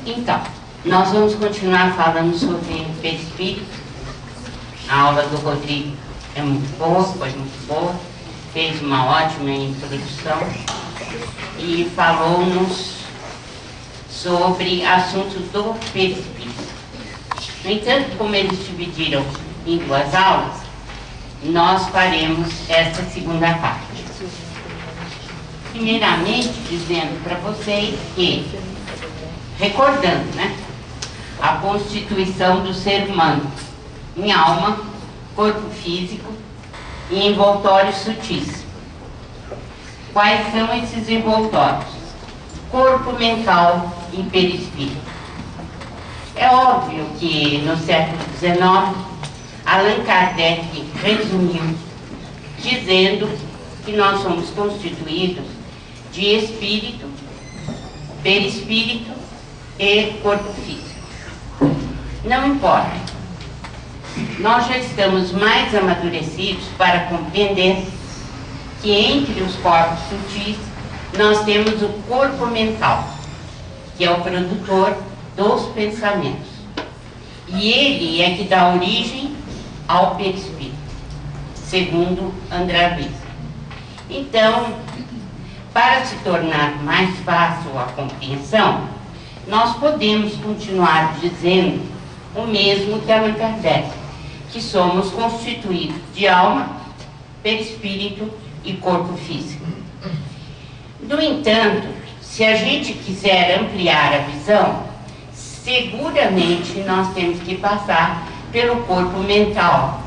Então, nós vamos continuar falando sobre o perispírito. A aula do Rodrigo é muito boa, foi muito boa, fez uma ótima introdução e falou-nos sobre assuntos do perispírito. No entanto, como eles dividiram em duas aulas, nós faremos esta segunda parte. Primeiramente, dizendo para vocês que, recordando, né, a constituição do ser humano em alma, corpo físico e envoltórios sutis. Quais são esses envoltórios? Corpo mental e perispírito. É óbvio que no século XIX, Allan Kardec resumiu dizendo que nós somos constituídos de espírito, perispírito e corpo físico. Não importa. Nós já estamos mais amadurecidos para compreender que entre os corpos sutis nós temos o corpo mental, que é o produtor dos pensamentos. E ele é que dá origem ao perispírito, segundo André Luiz. Então, para se tornar mais fácil a compreensão, nós podemos continuar dizendo o mesmo que Allan Kardec, que somos constituídos de alma, perispírito e corpo físico. No entanto, se a gente quiser ampliar a visão, seguramente nós temos que passar pelo corpo mental,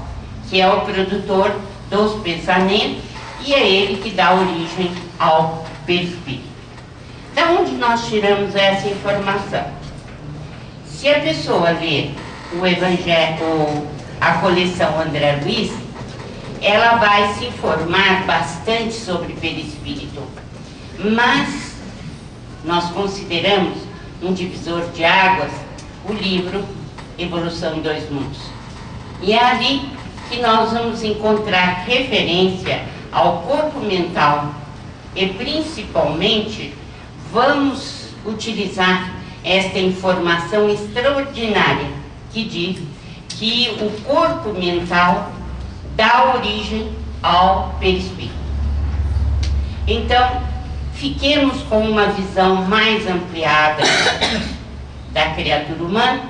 que é o produtor dos pensamentos e é ele que dá origem ao perispírito. Da onde nós tiramos essa informação? Se a pessoa ler o Evangelho, a coleção André Luiz, ela vai se informar bastante sobre perispírito. Mas nós consideramos um divisor de águas o livro Evolução em Dois Mundos. E é ali que nós vamos encontrar referência ao corpo mental e principalmente vamos utilizar esta informação extraordinária que diz que o corpo mental dá origem ao perispírito. Então, fiquemos com uma visão mais ampliada da criatura humana,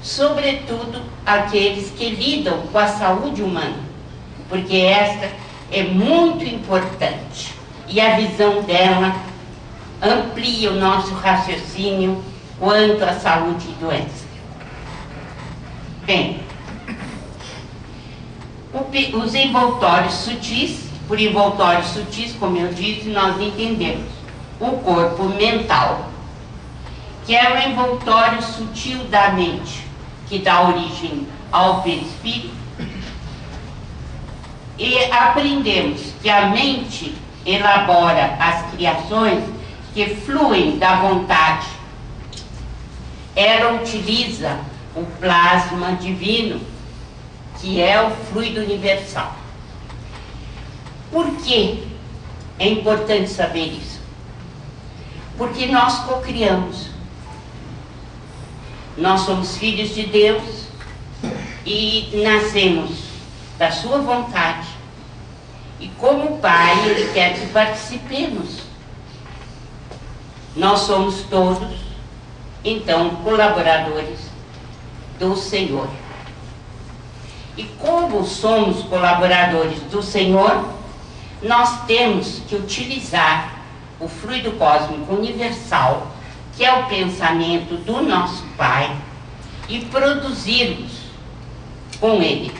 sobretudo aqueles que lidam com a saúde humana, porque esta é muito importante e a visão dela amplia o nosso raciocínio quanto à saúde e doença. Bem, os envoltórios sutis, por envoltórios sutis, como eu disse, nós entendemos o corpo mental, que é o envoltório sutil da mente, que dá origem ao perispírito, e aprendemos que a mente elabora as criações que fluem da vontade. Ela utiliza o plasma divino, que é o fluido universal. Por que é importante saber isso? Porque nós cocriamos. Nós somos filhos de Deus e nascemos da sua vontade. E como Pai, Ele quer que participemos. Nós somos todos, então, colaboradores do Senhor. E como somos colaboradores do Senhor, nós temos que utilizar o fluido cósmico universal, que é o pensamento do nosso Pai, e produzirmos com Ele,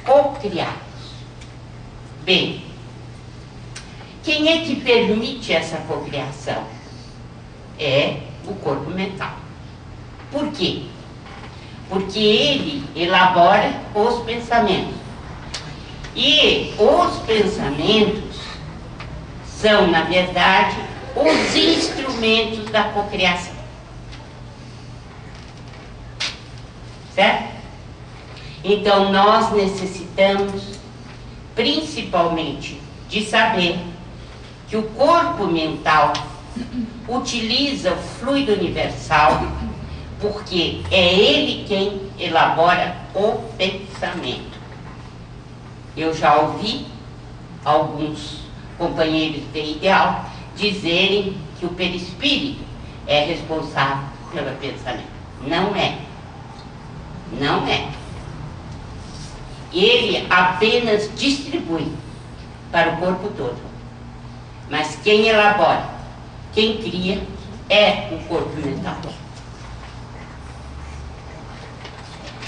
co-criarmos. Bem, quem é que permite essa cocriação? É o corpo mental. Por quê? Porque ele elabora os pensamentos. E os pensamentos são, na verdade, os instrumentos da cocriação. Certo? Então, nós necessitamos, principalmente, de saber que o corpo mental utiliza o fluido universal porque é ele quem elabora o pensamento. Eu já ouvi alguns companheiros de ideal dizerem que o perispírito é responsável pelo pensamento. Não é. Não é. Ele apenas distribui para o corpo todo. Mas quem elabora, quem cria, é o corpo mental.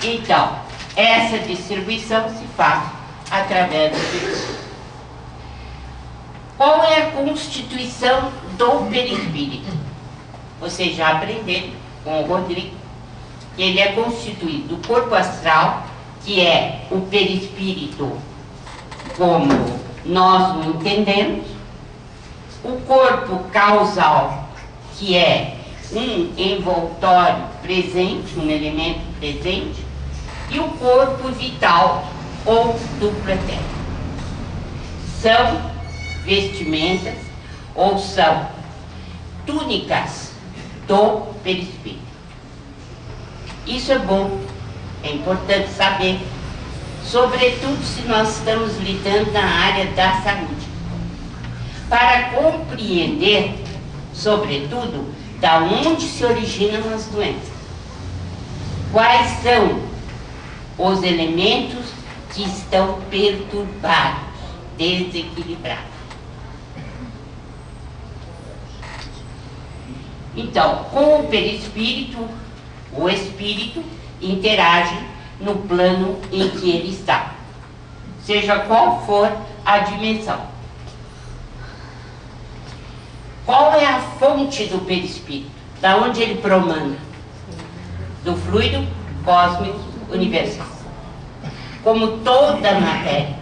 Então, essa distribuição se faz através do perispírito. Qual é a constituição do perispírito? Vocês já aprenderam com o Rodrigo que ele é constituído do corpo astral, que é o perispírito como nós o entendemos, o corpo causal, que é um envoltório presente, um elemento presente, e o corpo vital ou duplo etérico. São vestimentas ou são túnicas do perispírito. Isso é bom, é importante saber, sobretudo se nós estamos lidando na área da saúde, para compreender, sobretudo, da onde se originam as doenças. Quais são os elementos que estão perturbados, desequilibrados. Então, com o perispírito, o espírito interage no plano em que ele está, seja qual for a dimensão. Qual é a fonte do perispírito? Da onde ele promana? Do fluido cósmico universal. Como toda matéria,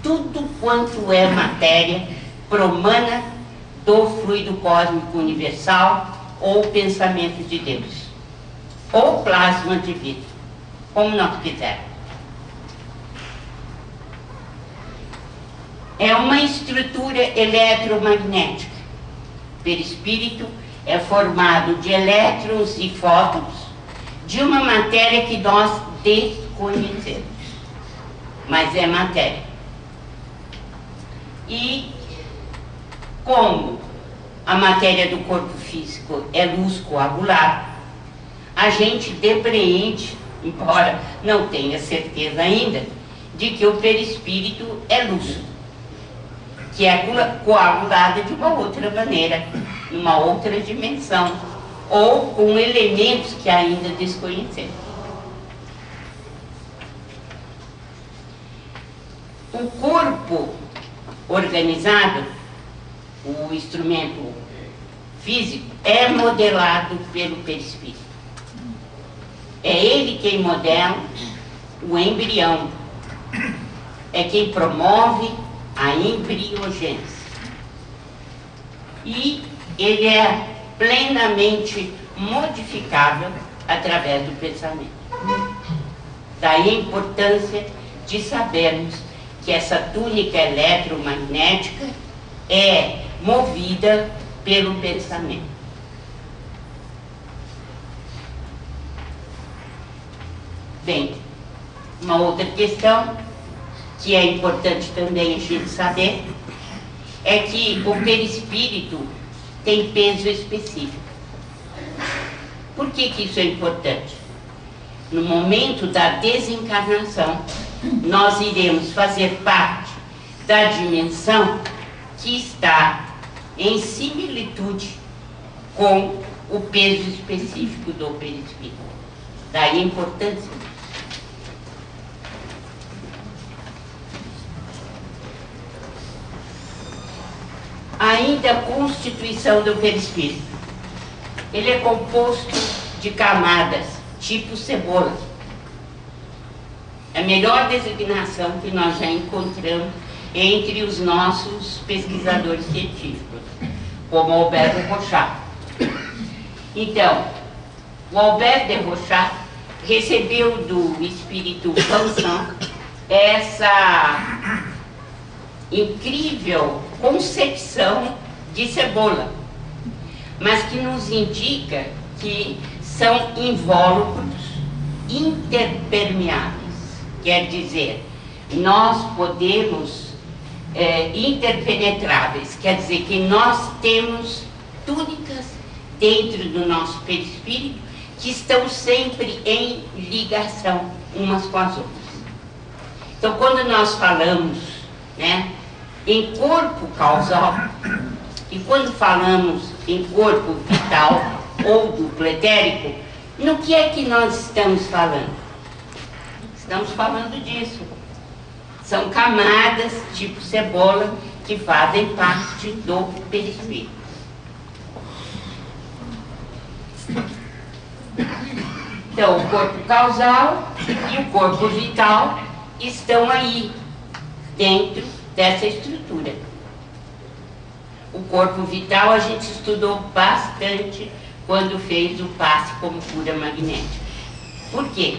tudo quanto é matéria promana do fluido cósmico universal ou pensamento de Deus, ou plasma divino, como nós quisermos. É uma estrutura eletromagnética. O perispírito é formado de elétrons e fótons de uma matéria que nós desconhecemos, mas é matéria. E como a matéria do corpo físico é luz coagulada, a gente depreende, embora não tenha certeza ainda, de que o perispírito é luz, que é coagulada de uma outra maneira, numa outra dimensão, ou com elementos que ainda desconhecemos. O corpo organizado, o instrumento físico, é modelado pelo perispírito. É ele quem modela o embrião, é quem promove a embriogênese. E ele é plenamente modificável através do pensamento. Daí a importância de sabermos que essa túnica eletromagnética é movida pelo pensamento. Bem, uma outra questão que é importante também a gente saber é que o perispírito tem peso específico. Por que isso é importante? No momento da desencarnação, nós iremos fazer parte da dimensão que está em similitude com o peso específico do perispírito. Daí a importância. Ainda a constituição do perispírito. Ele é composto de camadas, tipo cebola. A melhor designação que nós já encontramos entre os nossos pesquisadores científicos, como Albert de Rochat. Então, o Albert de Rochat recebeu do espírito Vincent essa incrível concepção de cebola, mas que nos indica que são invólucros interpermeáveis. Quer dizer, nós podemos, interpenetráveis, quer dizer que nós temos túnicas dentro do nosso perispírito que estão sempre em ligação umas com as outras. Então, quando nós falamos, né, em corpo causal, e quando falamos em corpo vital ou duplo etérico, no que é que nós estamos falando? Estamos falando disso. São camadas tipo cebola que fazem parte do perispírito. Então, o corpo causal e o corpo vital estão aí, dentro dessa estrutura. O corpo vital a gente estudou bastante quando fez o passe como cura magnética. Por quê?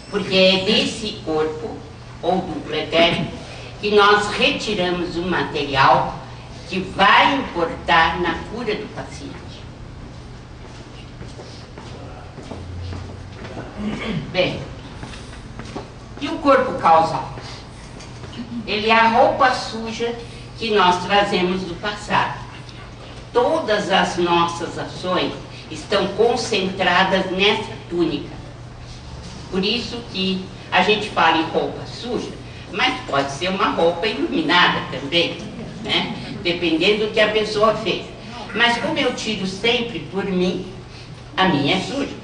Porque é desse corpo, ou duplo etérico, que nós retiramos o material que vai importar na cura do paciente. Bem, e o corpo causal? Ele é a roupa suja que nós trazemos do passado. Todas as nossas ações estão concentradas nessa túnica. Por isso que a gente fala em roupa suja, mas pode ser uma roupa iluminada também, né? Dependendo do que a pessoa fez. Mas como eu tiro sempre por mim, a minha é suja.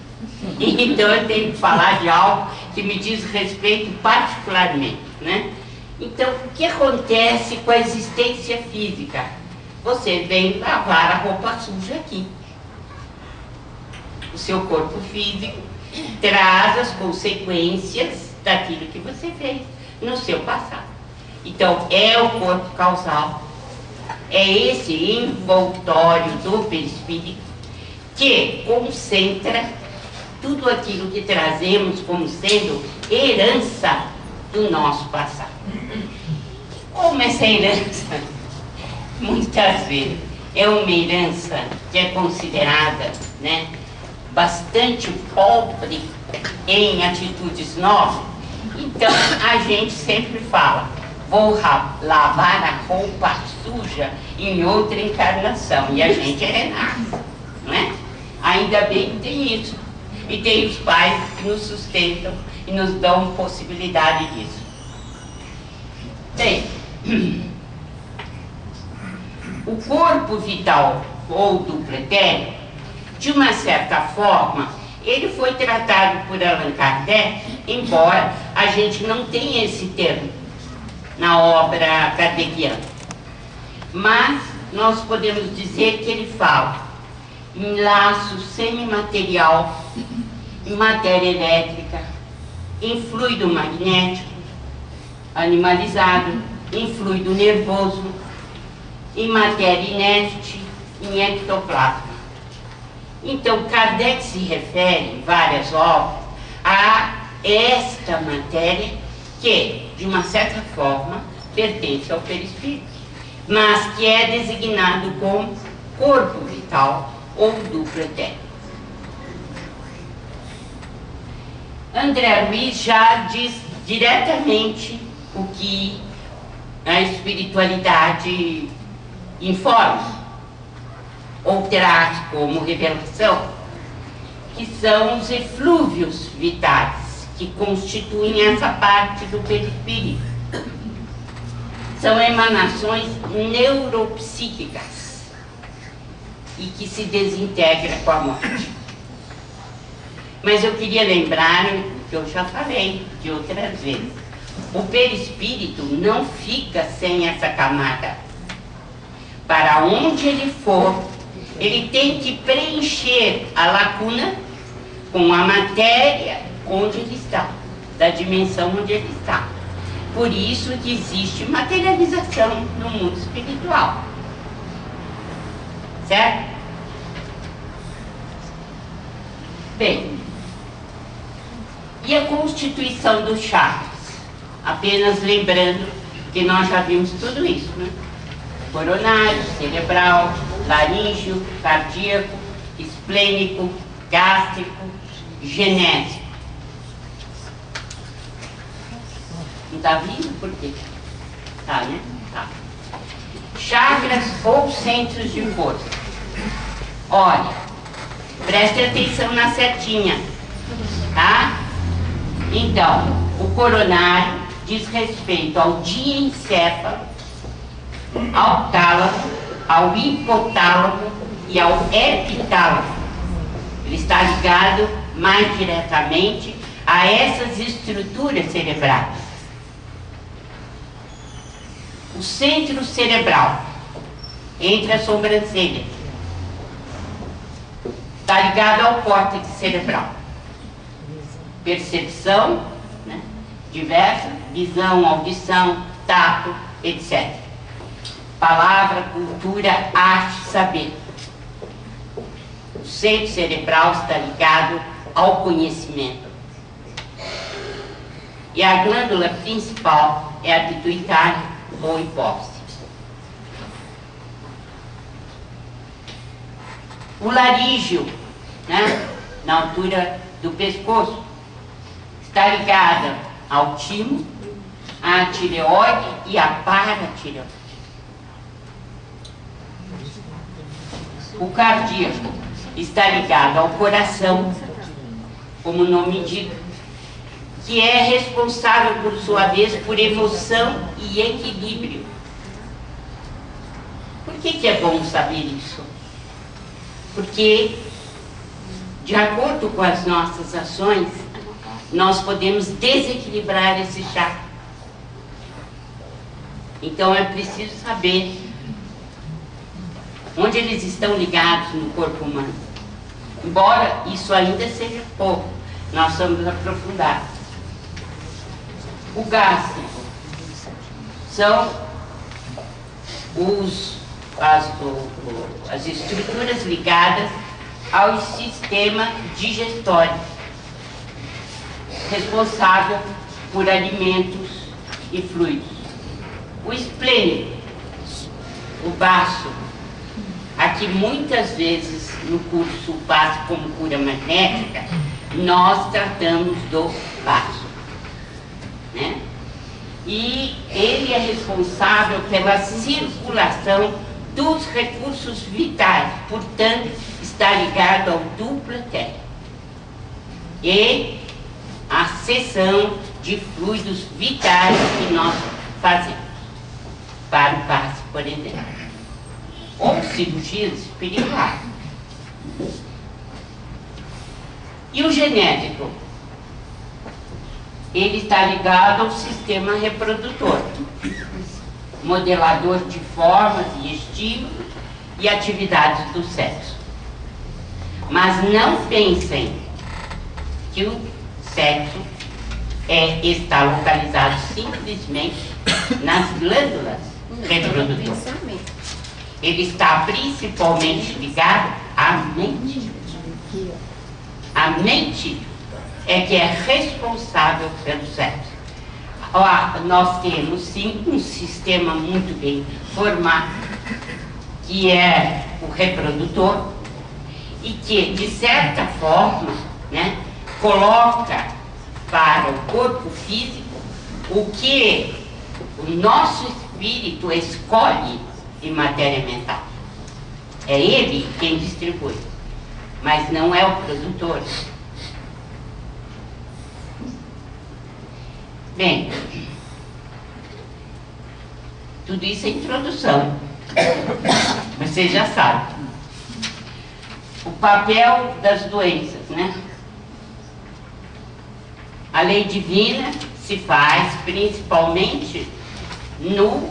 Então eu tenho que falar de algo que me diz respeito particularmente, né? Então, o que acontece com a existência física? Você vem lavar a roupa suja aqui. O seu corpo físico traz as consequências daquilo que você fez no seu passado. Então, é o corpo causal, é esse envoltório do perispírito que concentra tudo aquilo que trazemos como sendo herança do nosso passado. Como essa herança, muitas vezes, é uma herança que é considerada, né, bastante pobre em atitudes novas, então a gente sempre fala, vou lavar a roupa suja em outra encarnação, e a gente renasce, não é? Ainda bem que tem isso, e tem os pais que nos sustentam e nos dão possibilidade disso. Bem, o corpo vital ou duplo etérico, de uma certa forma, ele foi tratado por Allan Kardec, embora a gente não tenha esse termo na obra kardeciana. Mas nós podemos dizer que ele fala em laço semimaterial, em matéria elétrica, em fluido magnético, animalizado, em fluido nervoso, em matéria inerte, em ectoplasma. Então, Kardec se refere, em várias obras, a esta matéria que, de uma certa forma, pertence ao perispírito, mas que é designado como corpo vital ou duplo etérico. André Luiz já diz diretamente o que a espiritualidade informa, ou traz como revelação, que são os eflúvios vitais, que constituem essa parte do perispírito. São emanações neuropsíquicas e que se desintegram com a morte. Mas eu queria lembrar o que eu já falei de outras vezes. O perispírito não fica sem essa camada. Para onde ele for, ele tem que preencher a lacuna com a matéria onde ele está, da dimensão onde ele está. Por isso que existe materialização no mundo espiritual. Certo? Bem, e a constituição dos chakras? Apenas lembrando que nós já vimos tudo isso, né? Coronário, cerebral, laríngeo, cardíaco, esplênico, gástrico, genésico. Não está vindo? Por quê? Tá, né? Tá. Chakras ou centros de força. Olha, preste atenção na setinha, tá? Então, o coronário diz respeito ao diencéfalo, ao tálamo, ao hipotálamo e ao epitálamo. Ele está ligado mais diretamente a essas estruturas cerebrais. O centro cerebral, entre as sobrancelhas, está ligado ao córtex cerebral. Percepção, né, diversa, visão, audição, tato, etc. Palavra, cultura, arte, saber. O centro cerebral está ligado ao conhecimento. E a glândula principal é a pituitária ou hipófise. O laríngeo, né, na altura do pescoço, está ligado ao timo, à tireoide e à paratireoide. O cardíaco está ligado ao coração, como o nome indica, que é responsável, por sua vez, por emoção e equilíbrio. Por que é bom saber isso? Porque, de acordo com as nossas ações, nós podemos desequilibrar esse chakra. Então é preciso saber onde eles estão ligados no corpo humano. Embora isso ainda seja pouco, nós vamos aprofundar. O gástrico são as estruturas ligadas ao sistema digestório, responsável por alimentos e fluidos. O esplênico, o baço, aqui muitas vezes no curso básico como cura magnética, nós tratamos do baço, né? E ele é responsável pela circulação dos recursos vitais, portanto, está ligado ao duplo etéreo. E a cessão de fluidos vitais que nós fazemos, para o passe, por exemplo, ou cirurgias espirituais. E o genético? Ele está ligado ao sistema reprodutor, modelador de formas e estímulos e atividades do sexo. Mas não pensem que o sexo está localizado simplesmente nas glândulas reprodutoras. Ele está principalmente ligado à mente. A mente é que é responsável pelo sexo. Nós temos sim um sistema muito bem formado, que é o reprodutor, e que, de certa forma, né, coloca para o corpo físico o que o nosso espírito escolhe de matéria mental. É ele quem distribui, mas não é o produtor. Bem, tudo isso é introdução. Você já sabe. O papel das doenças, né? A lei divina se faz principalmente no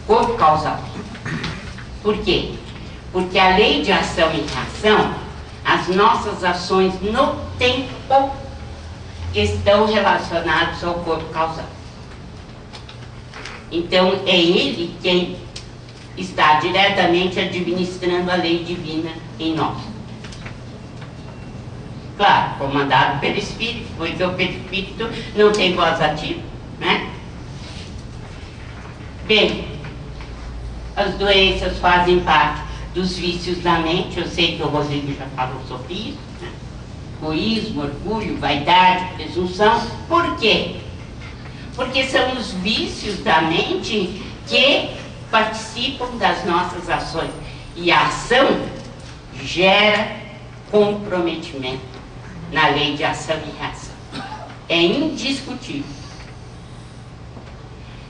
corpo causal. Por quê? Porque a lei de ação e reação, as nossas ações no tempo estão relacionadas ao corpo causal. Então é ele quem está diretamente administrando a lei divina em nós. Claro, comandado pelo Espírito, porque o Espírito não tem voz ativa, né? Bem, as doenças fazem parte dos vícios da mente. Eu sei que o Rodrigo já falou sobre isso, né? Egoísmo, orgulho, vaidade, presunção. Por quê? Porque são os vícios da mente que participam das nossas ações. E a ação gera comprometimento na lei de ação e reação. É indiscutível.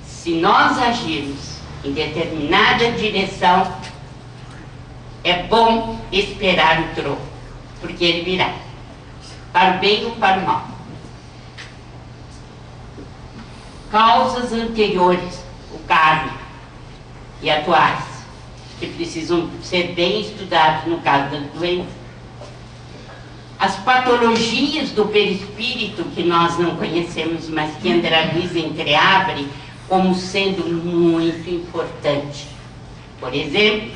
Se nós agirmos em determinada direção, é bom esperar o troco, porque ele virá, para o bem ou para o mal. Causas anteriores, o karma, e atuais, que precisam ser bem estudados no caso das doenças. As patologias do perispírito que nós não conhecemos, mas que André Luiz entreabre como sendo muito importante. Por exemplo,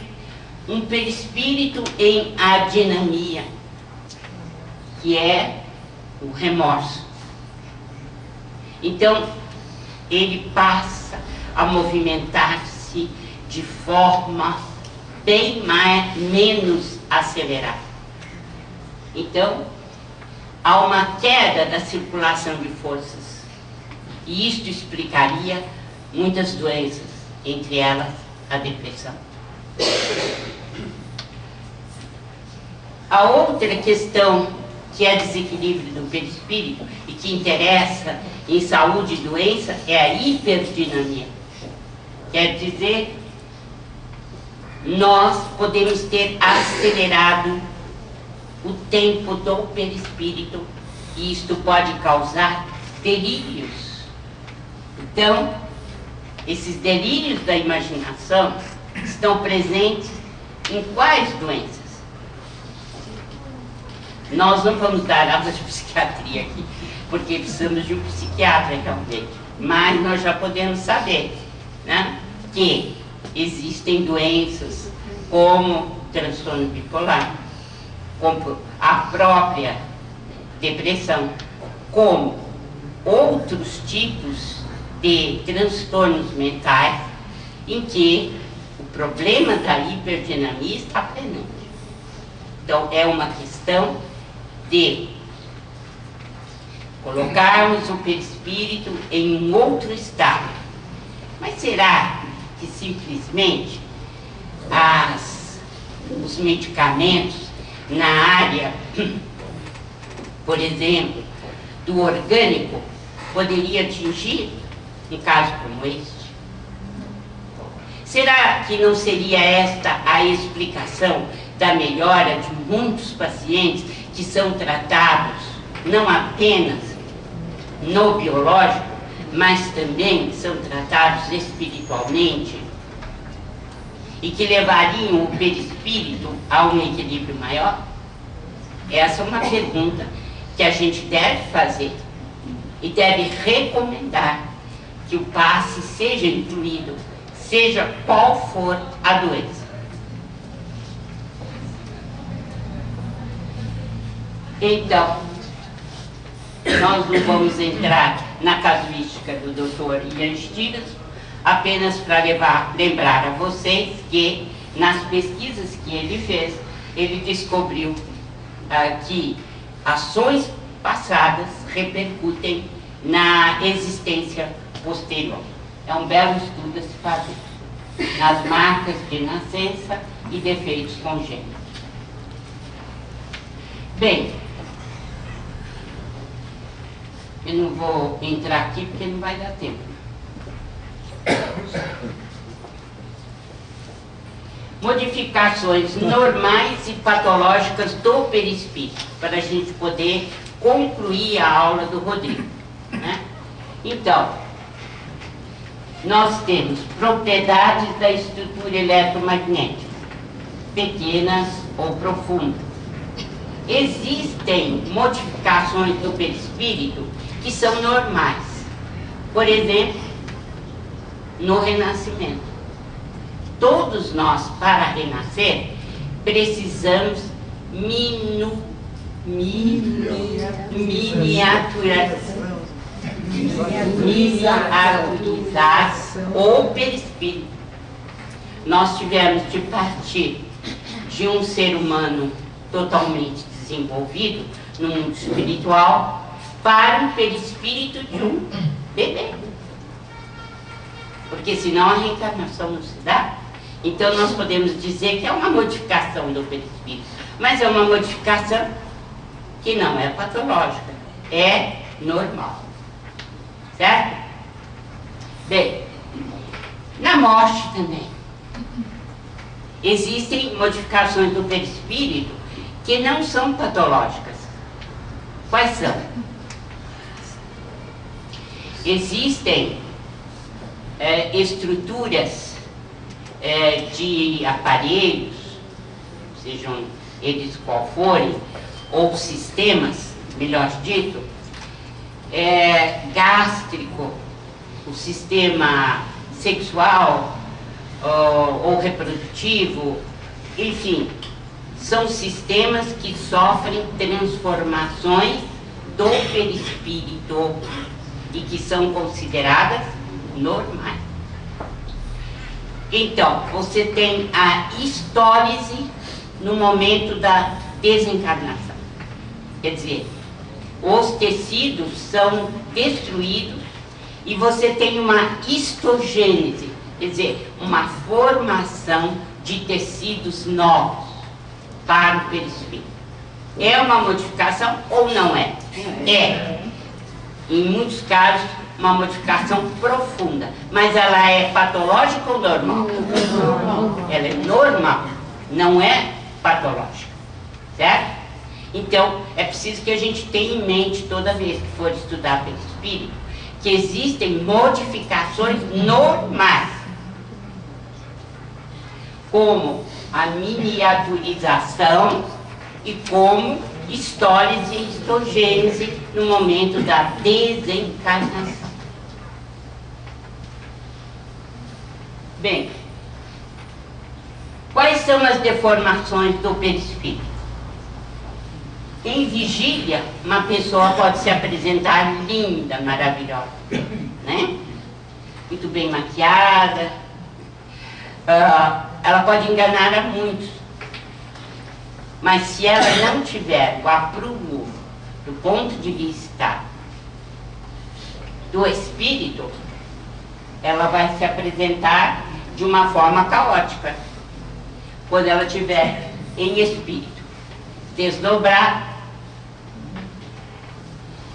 um perispírito em adinamia, que é o remorso. Então, ele passa a movimentar-se de forma bem menos acelerada. Então, há uma queda da circulação de forças. E isto explicaria muitas doenças, entre elas a depressão. A outra questão que é desequilíbrio do perispírito e que interessa em saúde e doença é a hiperdinamia. Quer dizer, nós podemos ter acelerado o tempo do perispírito e isto pode causar delírios. Então, esses delírios da imaginação estão presentes em quais doenças? Nós não vamos dar aula de psiquiatria aqui, porque precisamos de um psiquiatra realmente, mas nós já podemos saber, né, que existem doenças como transtorno bipolar, como a própria depressão, como outros tipos de transtornos mentais em que o problema da hiperdinamia está presente. Então, é uma questão de colocarmos o perispírito em um outro estado. Mas será que simplesmente os medicamentos na área, por exemplo, do orgânico, poderia atingir um caso como este? Será que não seria esta a explicação da melhora de muitos pacientes que são tratados não apenas no biológico, mas também são tratados espiritualmente e que levariam o perispírito a um equilíbrio maior? Essa é uma pergunta que a gente deve fazer e deve recomendar que o passe seja incluído, seja qual for a doença. Então, nós não vamos entrar na casuística do Dr. Ian Stevens, apenas para lembrar a vocês que nas pesquisas que ele fez, ele descobriu que ações passadas repercutem na existência posterior. É um belo estudo a se fazer nas marcas de nascença e defeitos congênitos. Bem, eu não vou entrar aqui porque não vai dar tempo. Modificações normais e patológicas do perispírito, para a gente poder concluir a aula do Rodrigo, né? Então, nós temos propriedades da estrutura eletromagnética, pequenas ou profundas. Existem modificações do perispírito que são normais. Por exemplo, no renascimento. Todos nós, para renascer, precisamos miniaturizar o perispírito. Nós tivemos de partir de um ser humano totalmente desenvolvido no mundo espiritual para o perispírito de um bebê. Porque senão a reencarnação não se dá. Então nós podemos dizer que é uma modificação do perispírito, mas é uma modificação que não é patológica, é normal. Certo? Bem, na morte também existem modificações do perispírito que não são patológicas. Quais são? Existem estruturas de aparelhos, sejam eles qual forem, ou sistemas, melhor dito, gástrico, o sistema sexual ou reprodutivo, enfim, são sistemas que sofrem transformações do perispírito e que são consideradas normais. Então, você tem a histólise no momento da desencarnação. Quer dizer, os tecidos são destruídos e você tem uma histogênese, quer dizer, uma formação de tecidos novos para o perispírito. É uma modificação ou não é? É. Em muitos casos, uma modificação profunda. Mas ela é patológica ou normal? Ela é normal, não é patológica. Certo? Então, é preciso que a gente tenha em mente, toda vez que for estudar perispírito, que existem modificações normais, como a miniaturização e como histólise e histogênese no momento da desencarnação. Bem, quais são as deformações do perispírito? Em vigília, uma pessoa pode se apresentar linda, maravilhosa, né? Muito bem maquiada, ela pode enganar a muitos. Mas se ela não tiver o aprumo do ponto de vista do espírito, ela vai se apresentar de uma forma caótica. Quando ela estiver em espírito desdobrado,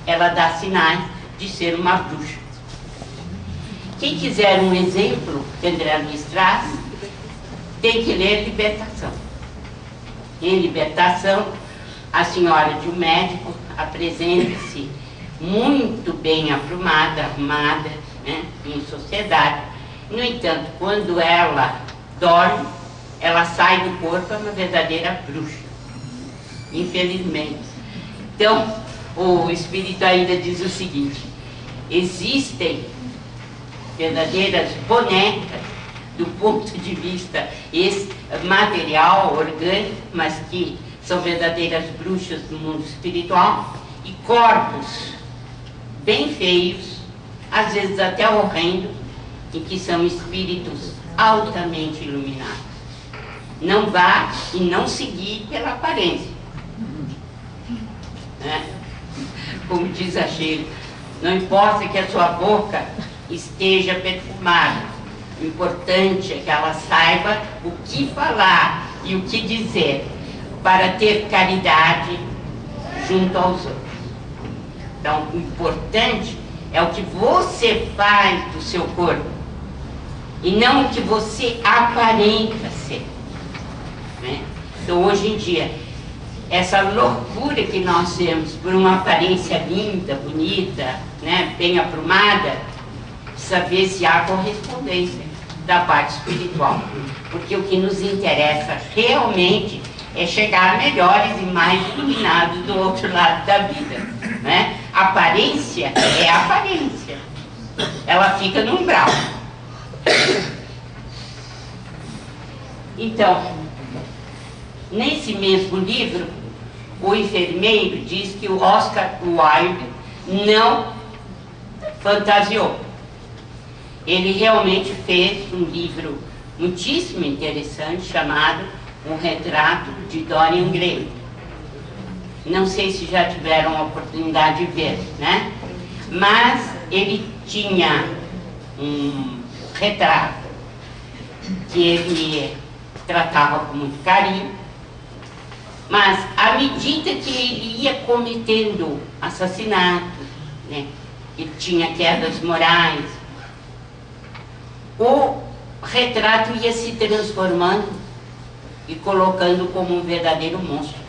ela dá sinais de ser uma bruxa. Quem quiser um exemplo que André Luiz traz, tem que ler Libertação. Em Libertação, a senhora de um médico apresenta-se muito bem aprumada, arrumada, né, em sociedade. No entanto, quando ela dorme, ela sai do corpo, é uma verdadeira bruxa. Infelizmente. Então, o Espírito ainda diz o seguinte: existem verdadeiras bonecas do ponto de vista material, orgânico, mas que são verdadeiras bruxas do mundo espiritual, e corpos bem feios, às vezes até horrendos, e que são espíritos altamente iluminados. Não vá e não seguir pela aparência, né? Como diz a Sheila, não importa que a sua boca esteja perfumada, o importante é que ela saiba o que falar e o que dizer para ter caridade junto aos outros. Então, o importante é o que você faz do seu corpo e não o que você aparenta ser, né? Então, hoje em dia, essa loucura que nós temos por uma aparência linda, bonita, né, bem aprumada, precisa ver se há correspondência da parte espiritual, porque o que nos interessa realmente é chegar melhores e mais iluminados do outro lado da vida, né? Aparência é aparência, ela fica no umbral. Então, nesse mesmo livro, o enfermeiro diz que o Oscar Wilde não fantasiou. Ele realmente fez um livro muitíssimo interessante chamado um retrato de Dorian Gray. Não sei se já tiveram a oportunidade de ver, né? Mas ele tinha um retrato que ele tratava com muito carinho, mas à medida que ele ia cometendo assassinatos, né, ele tinha quedas morais, o retrato ia se transformando e colocando como um verdadeiro monstro.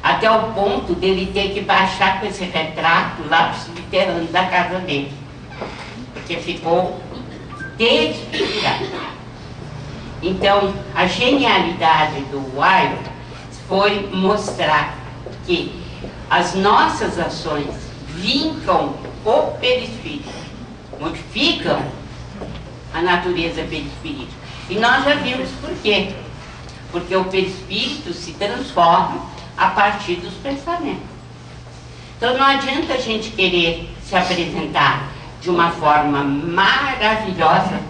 Até o ponto dele ter que baixar com esse retrato lá para o subterrâneo da casa dele, porque ficou desfigurado. Então, a genialidade do Wilde foi mostrar que as nossas ações vincam o perispírito, modificam a natureza perispirítica. E nós já vimos por quê. Porque o perispírito se transforma a partir dos pensamentos. Então não adianta a gente querer se apresentar de uma forma maravilhosa,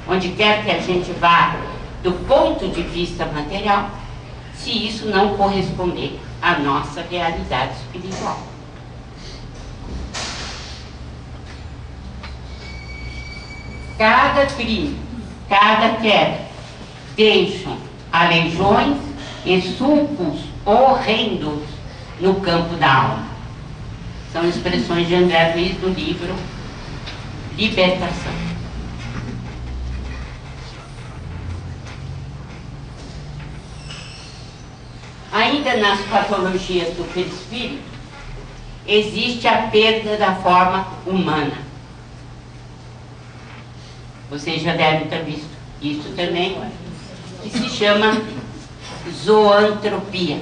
onde quer que a gente vá, do ponto de vista material, se isso não corresponder à nossa realidade espiritual. Cada crime, cada queda, deixam aleijões e sulcos horrendos no campo da alma. São expressões de André Luiz do livro Libertação. Ainda nas patologias do perispírito, existe a perda da forma humana. Vocês já devem ter visto isso também, que se chama zoantropia,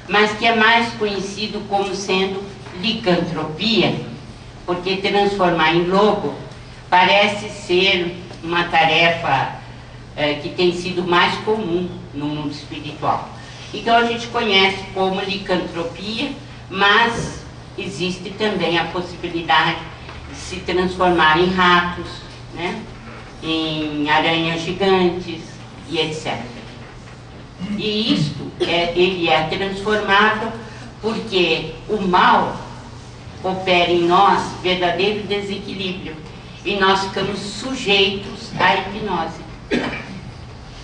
mas que é mais conhecido como sendo licantropia, porque transformar em lobo parece ser uma tarefa que tem sido mais comum no mundo espiritual. Então a gente conhece como licantropia, mas existe também a possibilidade de se transformar em ratos, né? Em aranhas gigantes e etc. E isto, ele é transformável porque o mal opera em nós verdadeiro desequilíbrio e nós ficamos sujeitos à hipnose.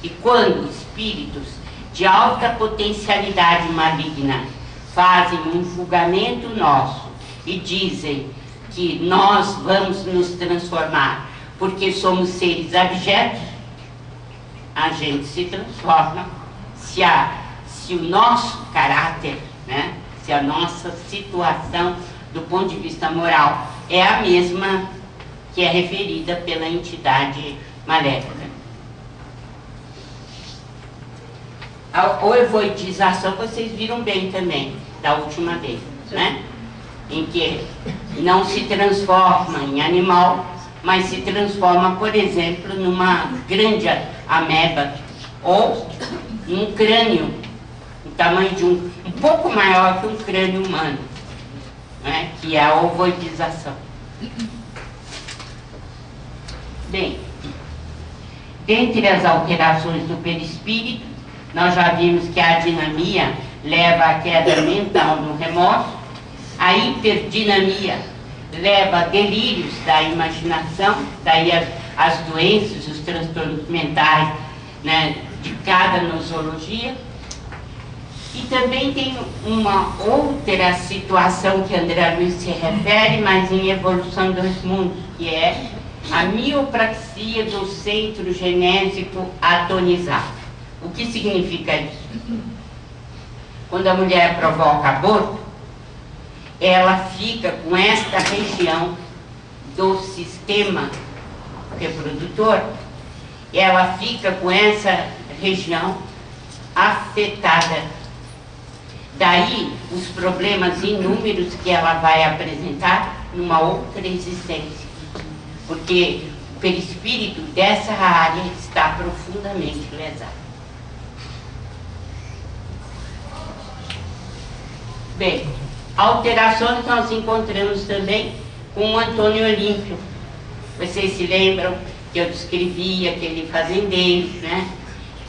E quando espíritos de alta potencialidade maligna fazem um julgamento nosso e dizem que nós vamos nos transformar porque somos seres abjetos, a gente se transforma se o nosso caráter, né, se a nossa situação do ponto de vista moral é a mesma que é referida pela entidade maléfica. A ovoidização vocês viram bem também, da última vez, né? Em que não se transforma em animal, mas se transforma, por exemplo, numa grande ameba ou num crânio, o tamanho de um pouco maior que um crânio humano, né? Que é a ovoidização. Bem, dentre as alterações do perispírito, nós já vimos que a adinamia leva à queda mental no remorso, a hiperdinamia leva a delírios da imaginação, daí as doenças, os transtornos mentais, né, de cada nosologia. E também tem uma outra situação que André Luiz se refere, mas em Evolução dos Mundos, que é a miopraxia do centro genésico atonizado. O que significa isso? Quando a mulher provoca aborto, ela fica com esta região do sistema reprodutor, ela fica com essa região afetada. Daí os problemas inúmeros que ela vai apresentar numa outra existência, porque o perispírito dessa área está profundamente lesado. Bem, alterações nós encontramos também com o Antônio Olímpio. Vocês se lembram que eu descrevi aquele fazendeiro, né,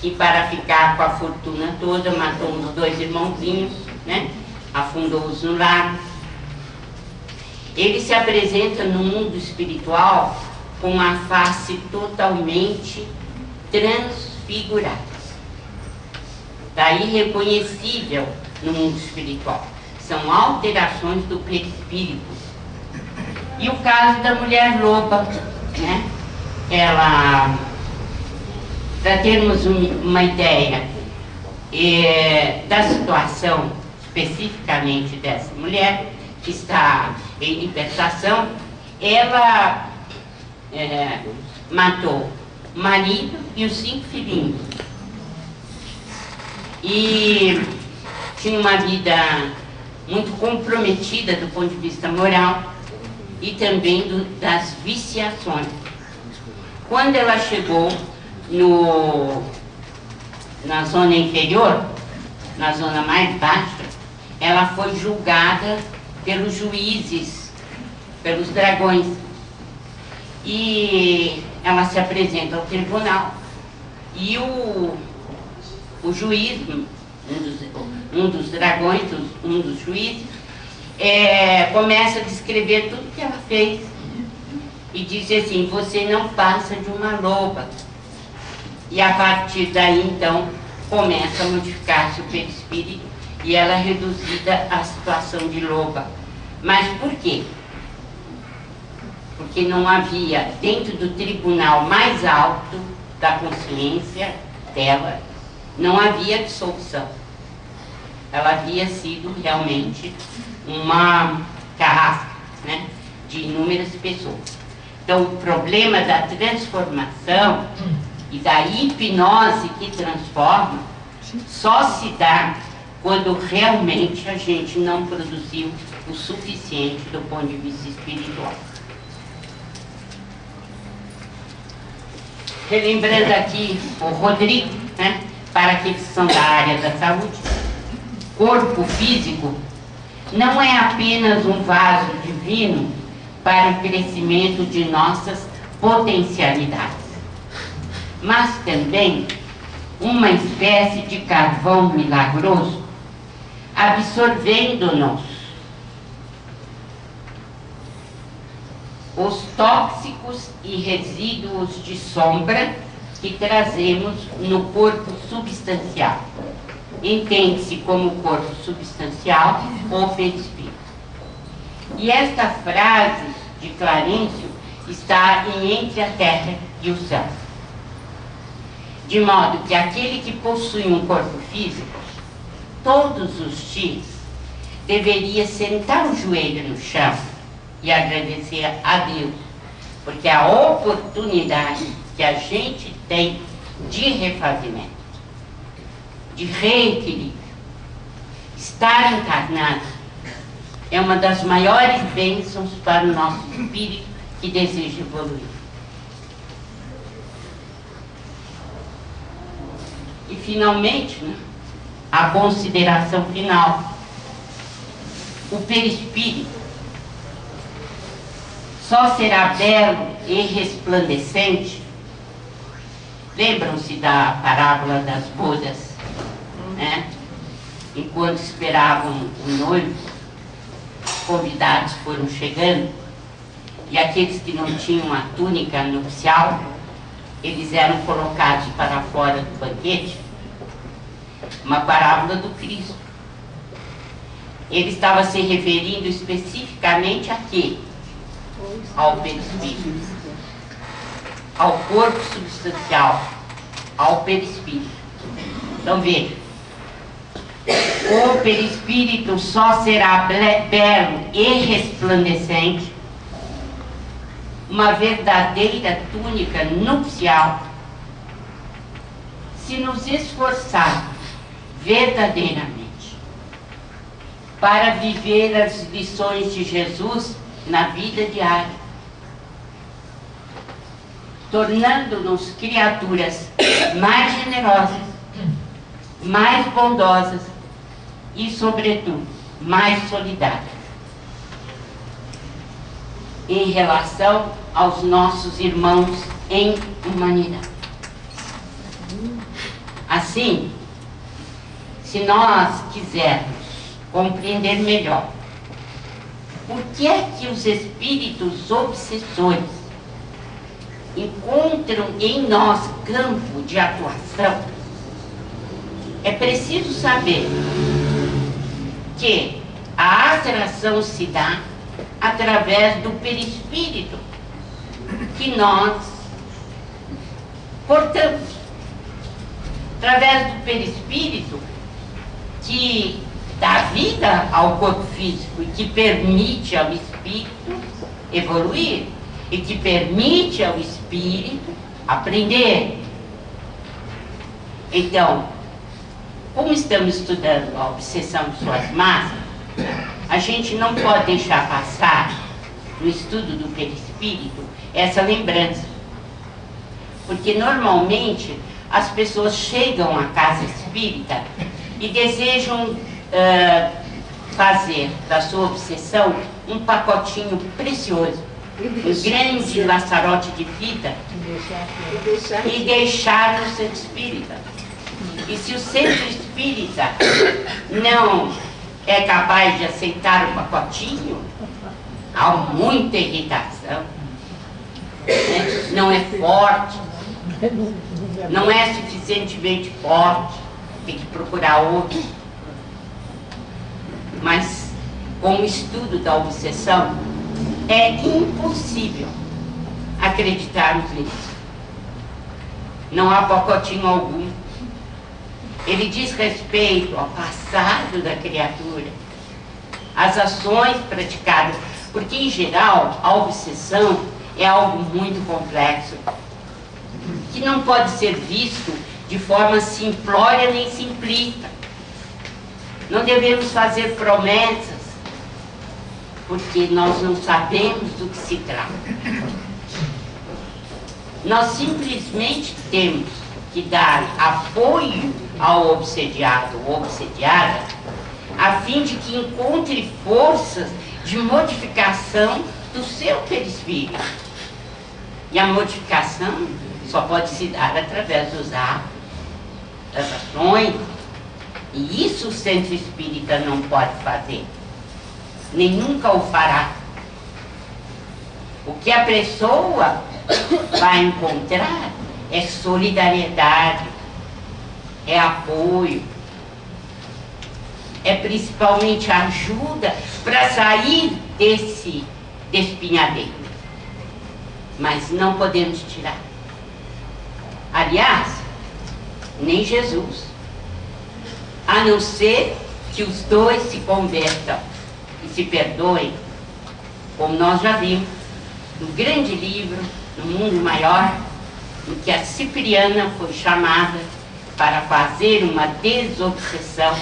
que para ficar com a fortuna toda matou uns 2 irmãozinhos, né? Afundou-os no lago. Ele se apresenta no mundo espiritual com a face totalmente transfigurada. Daí irreconhecível no mundo espiritual. São alterações do perispírito. E o caso da mulher loba, né? Ela, para termos uma ideia da situação especificamente dessa mulher, que está em libertação, ela matou o marido e os 5 filhinhos. E tinha uma vida muito comprometida do ponto de vista moral e também das viciações. Quando ela chegou na zona inferior, na zona mais baixa, ela foi julgada pelos juízes, pelos dragões. E ela se apresenta ao tribunal e o juiz, um dos dragões, um dos juízes, começa a descrever tudo que ela fez e diz assim: você não passa de uma loba. E a partir daí, então, começa a modificar-se o perispírito e ela é reduzida à situação de loba. Mas por quê? Porque não havia, dentro do tribunal mais alto da consciência dela, não havia dissolução. Ela havia sido realmente uma carrasca, né, de inúmeras pessoas. Então, o problema da transformação e da hipnose que transforma só se dá quando realmente a gente não produziu o suficiente do ponto de vista espiritual. Relembrando aqui o Rodrigo, né, para aqueles que são da área da saúde, corpo físico não é apenas um vaso divino para o crescimento de nossas potencialidades, mas também uma espécie de carvão milagroso, absorvendo-nos os tóxicos e resíduos de sombra que trazemos no corpo substancial. Entende-se como corpo substancial ou perispírito. E esta frase de Clarencio está entre a terra e o céu. De modo que aquele que possui um corpo físico, todos os dias, deveria sentar o joelho no chão e agradecer a Deus, porque a oportunidade que a gente tem de refazimento, de reequilíbrio, estar encarnado, é uma das maiores bênçãos para o nosso espírito que deseja evoluir. E finalmente, né, a consideração final. O perispírito só será belo e resplandecente. Lembram-se da parábola das bodas, né? Enquanto esperavam o noivo, convidados foram chegando e aqueles que não tinham a túnica nupcial, eles eram colocados para fora do banquete. Uma parábola do Cristo. Ele estava se referindo especificamente a quê? Ao perispírito, ao corpo substancial, ao perispírito. Então veja, o perispírito só será belo e resplandecente, uma verdadeira túnica nupcial, se nos esforçarmos verdadeiramente para viver as lições de Jesus na vida diária, tornando-nos criaturas mais generosas, mais bondosas e, sobretudo, mais solidárias em relação aos nossos irmãos em humanidade. Assim, se nós quisermos compreender melhor por que é que os espíritos obsessores encontram em nós campo de atuação, é preciso saber que a atração se dá através do perispírito que nós portamos, através do perispírito que dá vida ao corpo físico e que permite ao espírito evoluir e que permite ao espírito aprender. Então, como estamos estudando a obsessão de suas massas, a gente não pode deixar passar no estudo do perispírito essa lembrança, porque normalmente as pessoas chegam à casa espírita e desejam fazer da sua obsessão um pacotinho precioso, um grande laçarote de fita, e deixar no centro espírita. E se o centro espírita não é capaz de aceitar o pacotinho, há muita irritação, né? Não é forte, não é suficientemente forte, tem que procurar outro. Mas com o estudo da obsessão é impossível acreditarmos nisso. Não há pacotinho algum. Ele diz respeito ao passado da criatura, às ações praticadas, porque em geral a obsessão é algo muito complexo, que não pode ser visto de forma simplória nem simplista. Não devemos fazer promessas, porque nós não sabemos do que se trata. Nós simplesmente temos que dar apoio ao obsediado ou obsediada, a fim de que encontre forças de modificação do seu perispírito. E a modificação só pode se dar através dos atos, das ações, e isso o centro espírita não pode fazer, nem nunca o fará. O que a pessoa vai encontrar é solidariedade, é apoio, é principalmente ajuda para sair desse espinhadeiro. Mas não podemos tirar. Aliás, nem Jesus, a não ser que os dois se convertam e se perdoem, como nós já vimos no grande livro, No Mundo Maior, em que a Cipriana foi chamada para fazer uma desobsessão,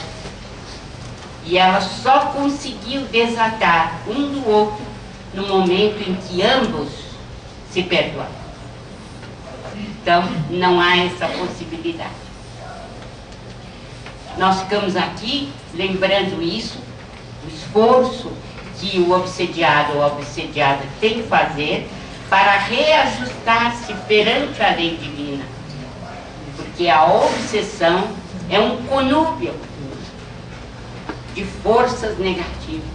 e ela só conseguiu desatar um do outro no momento em que ambos se perdoaram. Então, não há essa possibilidade. Nós ficamos aqui lembrando isso, o esforço que o obsediado ou a obsediada tem que fazer para reajustar-se perante a lei divina. Porque a obsessão é um conúbio de forças negativas.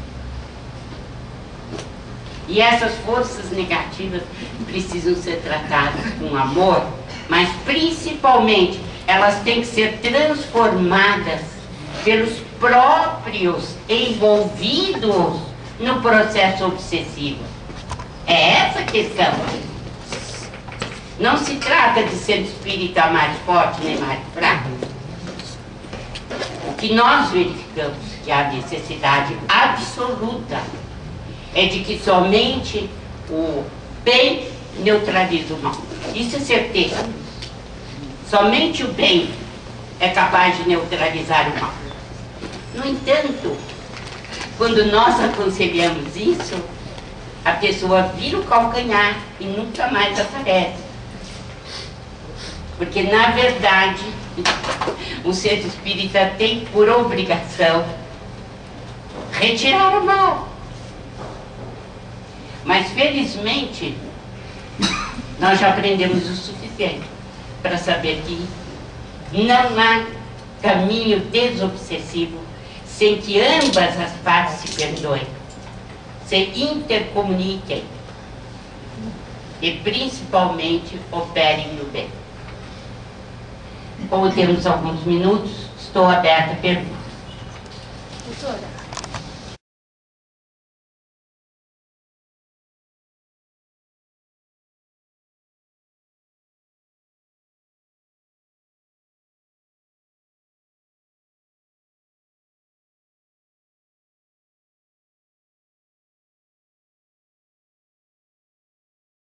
E essas forças negativas precisam ser tratadas com amor, mas principalmente elas têm que ser transformadas pelos próprios envolvidos no processo obsessivo. É essa a questão. Não se trata de ser espírita mais forte nem mais fraco. O que nós verificamos que há necessidade absoluta é de que somente o bem neutraliza o mal. Isso é certeza. Somente o bem é capaz de neutralizar o mal. No entanto, quando nós aconselhamos isso, a pessoa vira o calcanhar e nunca mais aparece. Porque, na verdade, o centro espírita tem por obrigação retirar o mal. Mas, felizmente, nós já aprendemos o suficiente para saber que Não há caminho desobsessivo sem que ambas as partes se perdoem, se intercomuniquem e, principalmente, operem no bem. Como temos alguns minutos, estou aberta a perguntas. Doutora,